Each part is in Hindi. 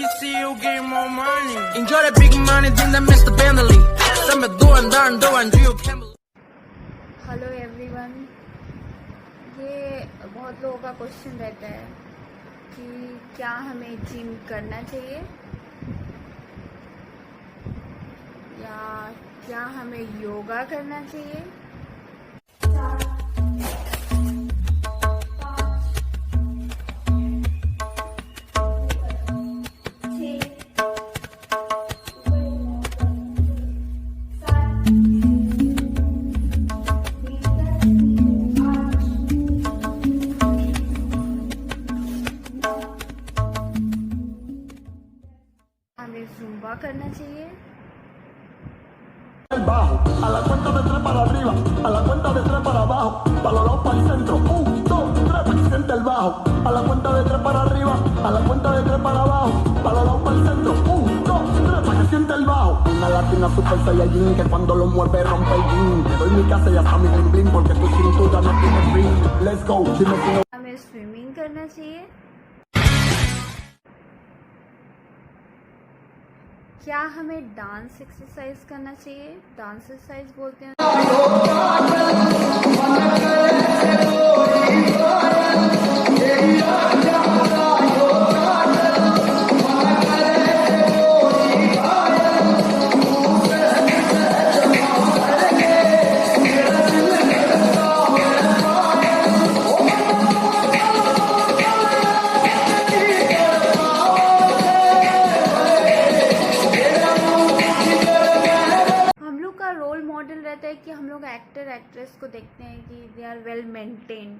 you see you get more money. Enjoy the big money, then the Mr. Bentley. Some doing, do you can't believe. Hello everyone, ये बहुत लोगों का क्वेश्चन रहता है कि क्या हमें जिम करना चाहिए या क्या हमें योगा करना चाहिए। हमें ज़ुम्बा करना चाहिए। Bajo, a la cuenta de tres para arriba, a la cuenta de tres para abajo, para los lados para el centro, 1, 2, 3 para que siente el bajo, a la cuenta de tres para arriba, a la cuenta de tres para abajo, para los lados para el centro, 1, 2, 3 para que siente el bajo. Una latina super saiyajin que cuando lo mueve rompe el jean. Te doy mi casa y hasta mi bling bling porque tu cintura no tiene fin. Let's go, dime si no. हमें स्विमिंग करना चाहिए। क्या हमें डांस एक्सरसाइज करना चाहिए। डांस एक्सरसाइज बोलते हैं रोल मॉडल रहता है कि हम लोग एक्टर एक्ट्रेस को देखते हैं कि दे आर वेल मेंटेन्ड,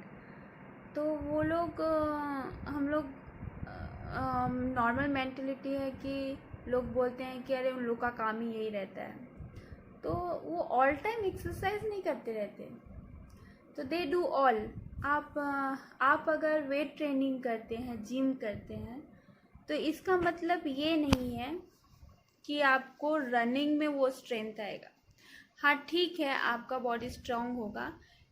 तो वो लोग हम लोग नॉर्मल मेंटेलिटी है कि लोग बोलते हैं कि अरे उन लोग का काम ही यही रहता है, तो वो ऑल टाइम एक्सरसाइज नहीं करते रहते, तो दे डू ऑल। आप अगर वेट ट्रेनिंग करते हैं, जिम करते हैं, तो इसका मतलब ये नहीं है कि आपको रनिंग में वो स्ट्रेंथ आएगा। हाँ ठीक है, आपका बॉडी स्ट्रांग होगा,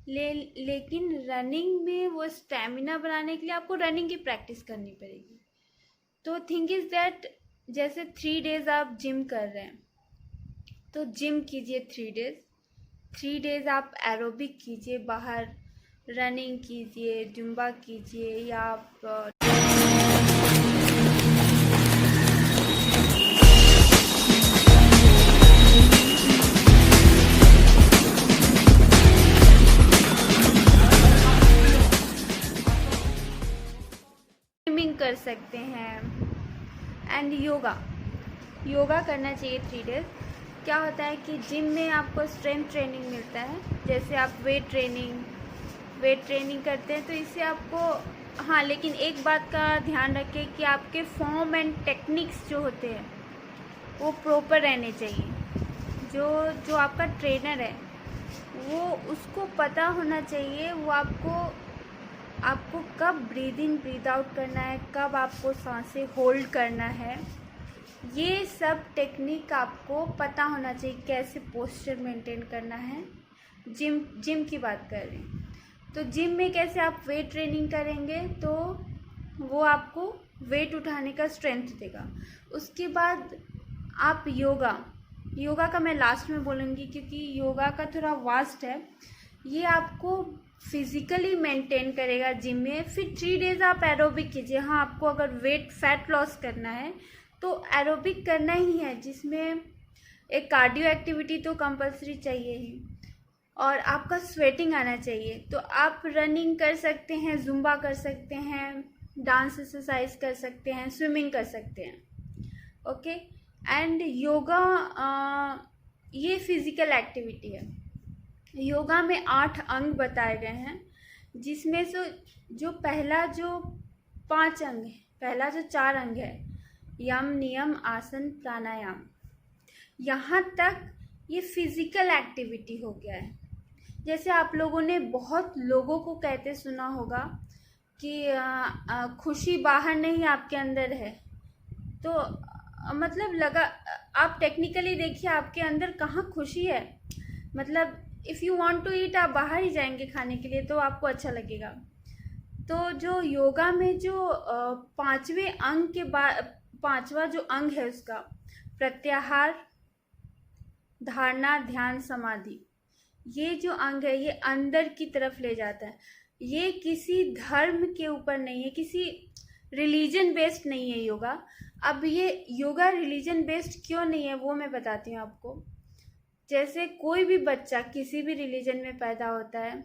लेकिन रनिंग में वो स्टैमिना बनाने के लिए आपको रनिंग की प्रैक्टिस करनी पड़ेगी। तो थिंग इज़ दैट जैसे 3 डेज़ आप जिम कर रहे हैं, तो जिम कीजिए 3 डेज़ आप एरोबिक कीजिए, बाहर रनिंग कीजिए, जुम्बा कीजिए, या आप कर सकते हैं। एंड योगा करना चाहिए 3 डेज़। क्या होता है कि जिम में आपको स्ट्रेंथ ट्रेनिंग मिलता है, जैसे आप वेट ट्रेनिंग करते हैं, तो इससे आपको हाँ, लेकिन एक बात का ध्यान रखें कि आपके फॉर्म एंड टेक्निक्स जो होते हैं वो प्रॉपर रहने चाहिए। जो आपका ट्रेनर है वो उसको पता होना चाहिए, वो आपको कब ब्रीद इन ब्रीद आउट करना है, कब आपको सांसें होल्ड करना है, ये सब टेक्निक आपको पता होना चाहिए, कैसे पोस्चर मेंटेन करना है। जिम की बात कर रहे हैं, तो जिम में कैसे आप वेट ट्रेनिंग करेंगे तो वो आपको वेट उठाने का स्ट्रेंथ देगा। उसके बाद आप योगा का मैं लास्ट में बोलूँगी, क्योंकि योगा का थोड़ा वास्ट है, ये आपको फिज़िकली मेंटेन करेगा जिम में। फिर 3 डेज़ आप एरोबिक कीजिए। हाँ, आपको अगर फैट लॉस करना है तो एरोबिक करना ही है, जिसमें एक कार्डियो एक्टिविटी तो कंपलसरी चाहिए ही, और आपका स्वेटिंग आना चाहिए। तो आप रनिंग कर सकते हैं, जुम्बा कर सकते हैं, डांस एक्सरसाइज कर सकते हैं, स्विमिंग कर सकते हैं। ओके, एंड योगा ये फिज़िकल एक्टिविटी है। योगा में 8 अंग बताए गए हैं, जिसमें से जो पहला जो 5 अंग है, पहला जो 4 अंग है, यम, नियम, आसन, प्राणायाम, यहाँ तक ये फिज़िकल एक्टिविटी हो गया है। जैसे आप लोगों ने बहुत लोगों को कहते सुना होगा कि खुशी बाहर नहीं आपके अंदर है, तो मतलब आप टेक्निकली देखिए आपके अंदर कहाँ खुशी है। मतलब if you want to eat, आप बाहर ही जाएंगे खाने के लिए तो आपको अच्छा लगेगा। तो जो योगा में जो 5वां जो अंग है उसका, प्रत्याहार, धारणा, ध्यान, समाधि, ये जो अंग है ये अंदर की तरफ ले जाता है। ये किसी धर्म के ऊपर नहीं है, किसी रिलीजन बेस्ड नहीं है योगा। अब ये योगा रिलीजन बेस्ड क्यों नहीं है वो मैं बताती हूँ आपको। जैसे कोई भी बच्चा किसी भी रिलीजन में पैदा होता है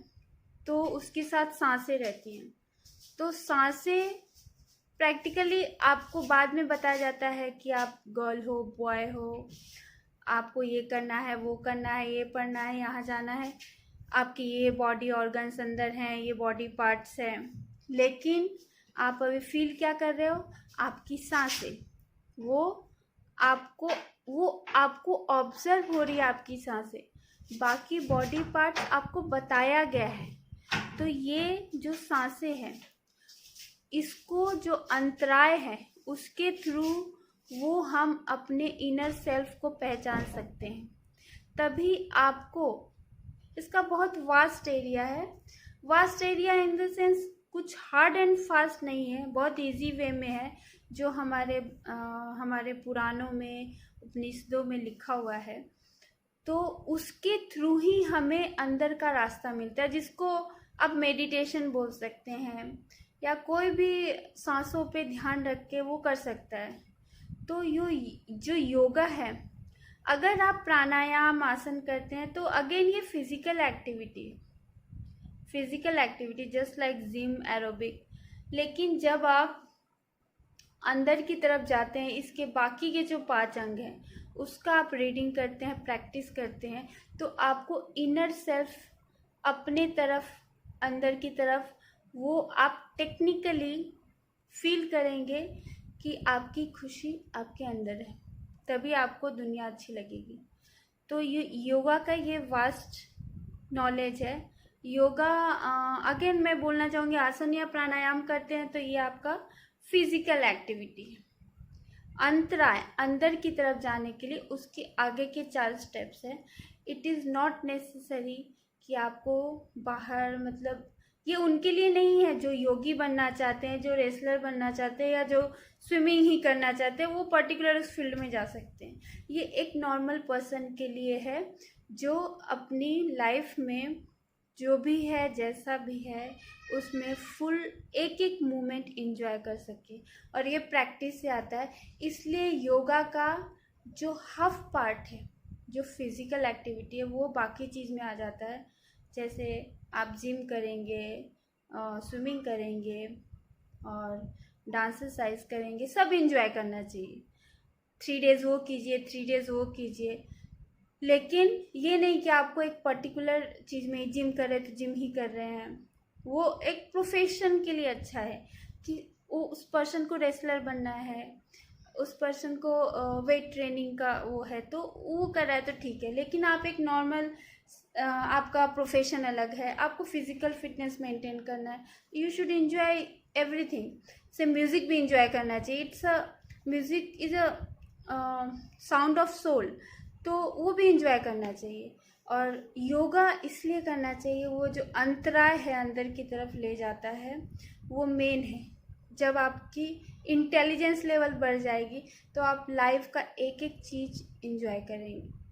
तो उसके साथ सांसें रहती हैं, तो सांसें प्रैक्टिकली आपको बाद में बताया जाता है कि आप गर्ल हो, बॉय हो, आपको ये करना है, वो करना है, ये पढ़ना है, यहाँ जाना है, आपके ये बॉडी ऑर्गन्स अंदर हैं, ये बॉडी पार्ट्स हैं। लेकिन आप अभी फील क्या कर रहे हो, आपकी सांसें, वो आपको ऑब्जर्व हो रही है, आपकी सांसें, बाकी बॉडी पार्ट्स आपको बताया गया है। तो ये जो सांसें हैं, इसको जो अंतराय है उसके थ्रू वो हम अपने इनर सेल्फ को पहचान सकते हैं। तभी आपको, इसका बहुत वास्ट एरिया है, vast area in the sense कुछ हार्ड एंड फास्ट नहीं है, बहुत इजी वे में है, जो हमारे पुराणों में, उपनिषदों में लिखा हुआ है। तो उसके थ्रू ही हमें अंदर का रास्ता मिलता है, जिसको आप मेडिटेशन बोल सकते हैं या कोई भी सांसों पे ध्यान रख के वो कर सकता है। तो जो योगा है, अगर आप प्राणायाम, आसन करते हैं तो अगेन ये physical activity just like gym, aerobic. लेकिन जब आप अंदर की तरफ जाते हैं, इसके बाकी के जो 5 अंग हैं उसका आप रीडिंग करते हैं, प्रैक्टिस करते हैं, तो आपको इनर सेल्फ अपने तरफ, अंदर की तरफ, वो आप टेक्निकली फील करेंगे कि आपकी खुशी आपके अंदर है, तभी आपको दुनिया अच्छी लगेगी। तो ये योगा का ये वास्ट नॉलेज है। योगा अगेन मैं बोलना चाहूँगी, आसन या प्राणायाम करते हैं तो ये आपका फिजिकल एक्टिविटी है। अंतराय, अंदर की तरफ जाने के लिए उसके आगे के 4 स्टेप्स हैं। इट इज़ नॉट नेसेसरी कि आपको बाहर, मतलब ये उनके लिए नहीं है जो योगी बनना चाहते हैं, जो रेसलर बनना चाहते हैं या जो स्विमिंग ही करना चाहते हैं, वो पर्टिकुलर उस फील्ड में जा सकते हैं। ये एक नॉर्मल पर्सन के लिए है जो अपनी लाइफ में जो भी है, जैसा भी है, उसमें फुल एक मोमेंट एंजॉय कर सके, और ये प्रैक्टिस से आता है। इसलिए योगा का जो हाफ पार्ट है, जो फिज़िकल एक्टिविटी है, वो बाकी चीज़ में आ जाता है। जैसे आप जिम करेंगे, स्विमिंग करेंगे और डांस एक्सरसाइज करेंगे, सब एंजॉय करना चाहिए। 3 डेज़ वो कीजिए, 3 डेज़ वो कीजिए, लेकिन ये नहीं कि आपको एक पर्टिकुलर चीज़ में, जिम कर रहे तो जिम ही कर रहे हैं। वो एक प्रोफेशन के लिए अच्छा है कि वो उस पर्सन को रेसलर बनना है, उस पर्सन को वेट ट्रेनिंग का वो है तो वो कर रहा है तो ठीक है। लेकिन आप एक नॉर्मल, आपका प्रोफेशन अलग है, आपको फिजिकल फिटनेस मेंटेन करना है, यू शुड एंजॉय एवरीथिंग। से म्यूज़िक भी एंजॉय करना चाहिए। Music is a sound of soul, तो वो भी एंजॉय करना चाहिए। और योगा इसलिए करना चाहिए, वो जो अंतराय है अंदर की तरफ ले जाता है, वो मेन है। जब आपकी इंटेलिजेंस लेवल बढ़ जाएगी तो आप लाइफ का एक चीज़ एंजॉय करेंगे।